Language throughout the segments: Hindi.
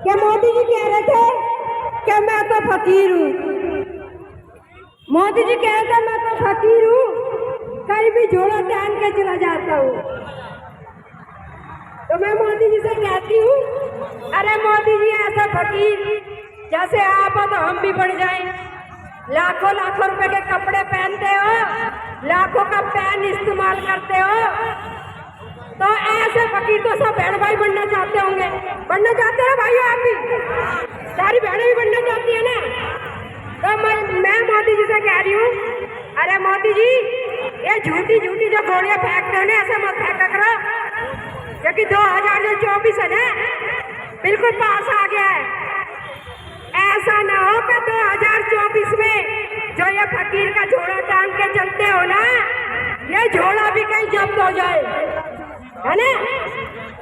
कि मोदी जी कह रहे थे कि मैं तो फकीर हूँ। मोदी जी कह रहे थे मैं तो फकीर हूँ, कहीं भी झोला टांग के चला जाता हूँ। तो मैं मोदी जी से कहती हूँ, अरे मोदी जी ऐसा फकीर जैसे आप हो तो हम भी बढ़ जाएं। लाखों लाखों रुपए के कपड़े पहनते हो, लाखों का पेन इस्तेमाल करते हो, तो ऐसे फकीर तो सब बहन भाई बनना चाहते होंगे। बनना चाहते हो भाइयों, आप भी सारी बहनें भी बनना चाहती है ना। तो मैं मोदी जी से कह रही हूँ, अरे मोदी जी ये झूठी झूठी जो गोलियां फेंकते हो ना, ऐसे मत फेंका करो, क्योंकि 2024 है ना, बिल्कुल पास आ गया है। ऐसा ना हो कि 2024 में जो ये फकीर का झोला टांग के चलते हो ना, ये झोला भी कहीं जब्त हो जाए, है ना।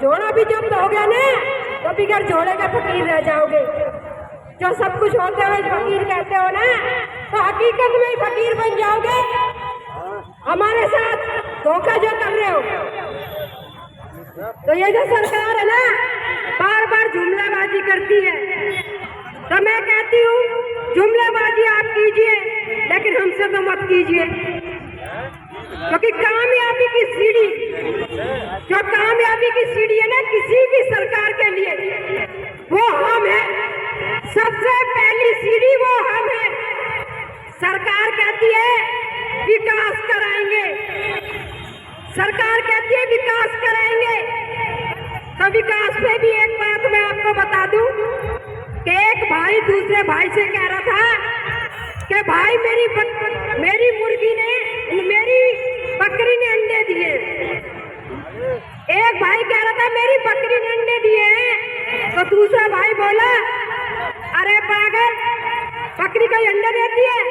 झोला भी जब्त हो गया ना, तो बिगड़ झोले के फकीर रह जाओगे। जो सब कुछ होते हुए फकीर कहते हो ना, तो हकीकत में फकीर बन जाओगे। हमारे साथ धोखा जो कर रहे हो, तो ये जो सरकार है ना, बार बार जुमलाबाजी करती है। तो मैं कहती हूँ जुमलाबाजी आप कीजिए, लेकिन हमसे तो मत कीजिए, क्योंकि कामयाबी की सीढ़ी, जो कामयाबी की सीढ़ी है ना किसी भी सरकार के लिए, वो हम है। सबसे पहली सीढ़ी वो हम है। सरकार कहती है विकास कराएंगे, सरकार कहती है विकास कराएंगे, तो विकास में भी एक बात मैं आपको बता दूं कि एक भाई दूसरे भाई से कह रहा था कि भाई मेरी मुर्गी ने, मेरी बकरी ने अंडे दिए। एक भाई कह रहा था मेरी बकरी ने अंडे दिए, तो दूसरा भाई बोला अरे पागल, बकरी का अंडा देती है।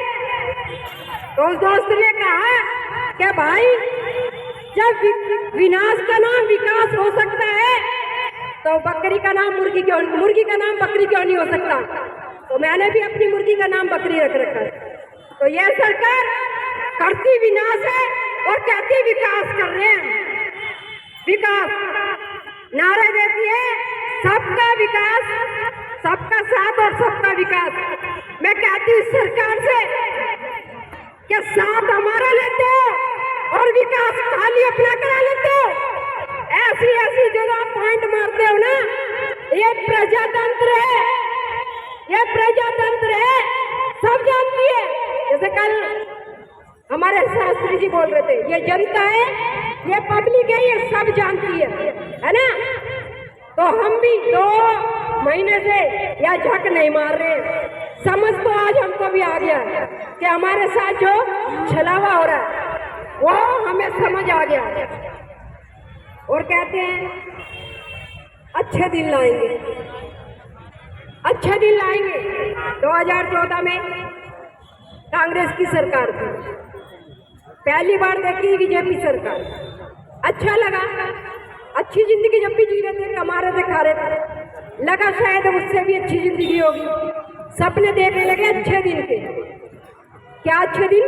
तो उस दोस्त ने कहा कि भाई जब विनाश का नाम विकास हो सकता है, तो बकरी का नाम मुर्गी का नाम बकरी क्यों नहीं हो सकता। तो मैंने भी अपनी मुर्गी का नाम बकरी रख रखा है। तो यह सरकार करती विनाश है और कहती विकास कर रहे हैं। विकास नारा देती है सबका विकास, सबका साथ और सबका विकास। मैं कहती हूँ सरकार से कि साथ हमारा लेते हो और विकास खाली अपना करा लेते हो। ऐसी ऐसी जगह पॉइंट मारते हो ना, ये प्रजातंत्र है, ये प्रजातंत्र है, सब जानती है। जैसे कल हमारे शास्त्री जी बोल रहे थे, ये जनता है, ये पब्लिक है, ये सब जानती है ना। तो हम भी 2 महीने से या झक नहीं मार रहे, समझ तो आज हमको भी आ गया कि हमारे साथ जो छलावा हो रहा है वो हमें समझ आ गया। और कहते हैं अच्छे दिन लाएंगे, अच्छे दिन लाएंगे। 2014 में कांग्रेस की सरकार थी, पहली बार देखी बीजेपी सरकार। अच्छा लगा, अच्छी जिंदगी जब भी जी रहे थे, कमा रहे थे, खा रहे थे, लगा शायद उससे भी अच्छी जिंदगी होगी। सपने देखने लगे अच्छे दिन के। क्या अच्छे दिन?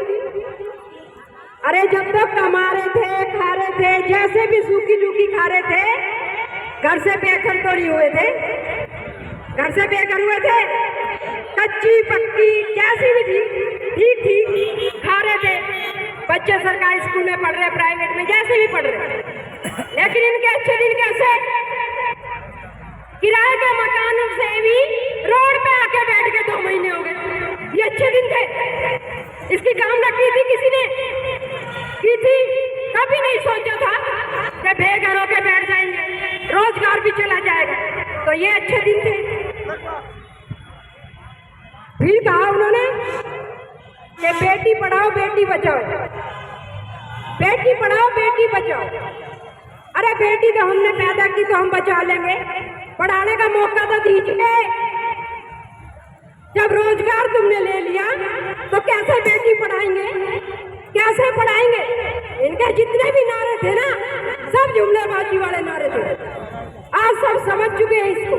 अरे जब तक कमा रहे थे, खा रहे थे, जैसे भी सूखी सूखी खा रहे थे, घर से बेघर तो नहीं हुए थे, घर से बेघर हुए थे, कच्ची पक्की जैसी भी थी ठीक ठीक खा रहे थे। बच्चे सरकारी स्कूल में पढ़ रहे, प्राइवेट में, जैसे भी पढ़ रहे। लेकिन इनके अच्छे दिन कैसे? किराए के मकानों से भी रोड पे आके बैठ के 2 महीने हो गए। ये अच्छे दिन थे? इसकी कामना की थी किसी ने? की थी? कभी नहीं सोचा था कि बेघर होके बैठ जाएंगे, रोजगार भी चला जाएगा। तो ये अच्छे दिन थे। फिर कहा उन्होंने कि बेटी पढ़ाओ बेटी बचाओ, बेटी पढ़ाओ बेटी बचाओ। अरे बेटी तो हमने पैदा की तो हम बचा लेंगे, पढ़ाने का मौका तो दीजिए। जब रोजगार तुमने ले लिया तो कैसे बेटी पढ़ाएंगे, कैसे पढ़ाएंगे? इनके जितने भी नारे थे ना, सब जुमलेबाजी वाले नारे थे। आज सब समझ चुके हैं इसको।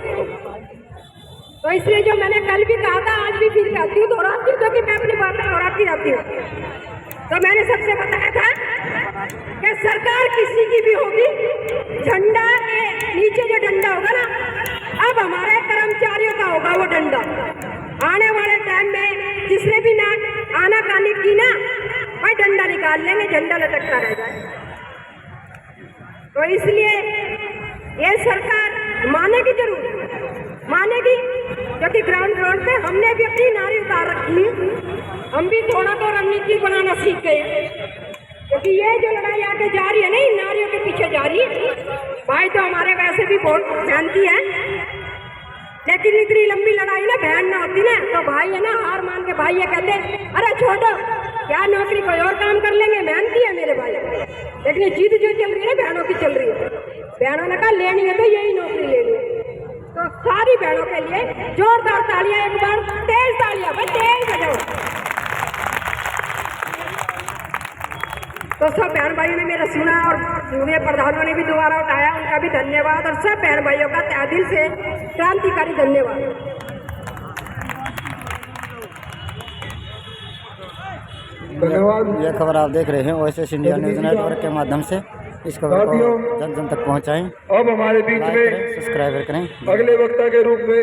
तो इसलिए जो मैंने कल भी कहा था, आज भी फिर कहती हूँ, दोहराती हूँ, क्योंकि मैं अपनी बातें दोहराती रहती हूँ। तो मैंने सबसे बताया था कि सरकार किसी की भी होगी, झंडा के नीचे जो डंडा होगा ना, अब निकाल लेंगे, झंडा लटकता रह जाए। तो इसलिए ये सरकार मानेगी, जरूर मानेगी, क्योंकि ग्राउंड फ्लोर पे हमने भी अपनी नारी उतार रखी है। हम भी थोड़ा तो रणनीति बनाना सीख गए, क्योंकि ये जो लड़ाई आगे जा रही है ना, इन नारियों के पीछे जा रही है। भाई तो हमारे वैसे भी बहुत मेहनती है, लेकिन इतनी लंबी लड़ाई ना बहन ना होती ना, तो भाई है ना हार मान के भाई ये कहते अरे छोड़ो, क्या नौकरी, कोई और काम कर लेंगे, मेहनती है मेरे भाई। लेकिन ये जिद जो चल रही है ना बहनों की चल रही है, बहनों ने कहा लेनी है तो यही नौकरी लेनी है। तो सारी बहनों के लिए जोरदार तालियां, एक बार तेज तालियां, भाई तेज बजाओ। तो सब बहन भाइयों ने मेरा सुना और माननीय प्रधानों ने भी दोबारा उठाया, उनका भी धन्यवाद। और सब बहन भाइयों का तहे दिल से क्रांतिकारी धन्यवाद। धन्यवाद। यह खबर आप देख रहे हैं ओएसएस इंडिया न्यूज़ नेटवर्क के माध्यम से। इस खबर को जन जन तक पहुंचाएं। अब हमारे बीच में सब्सक्राइब करें। अगले वक्ता के रूप में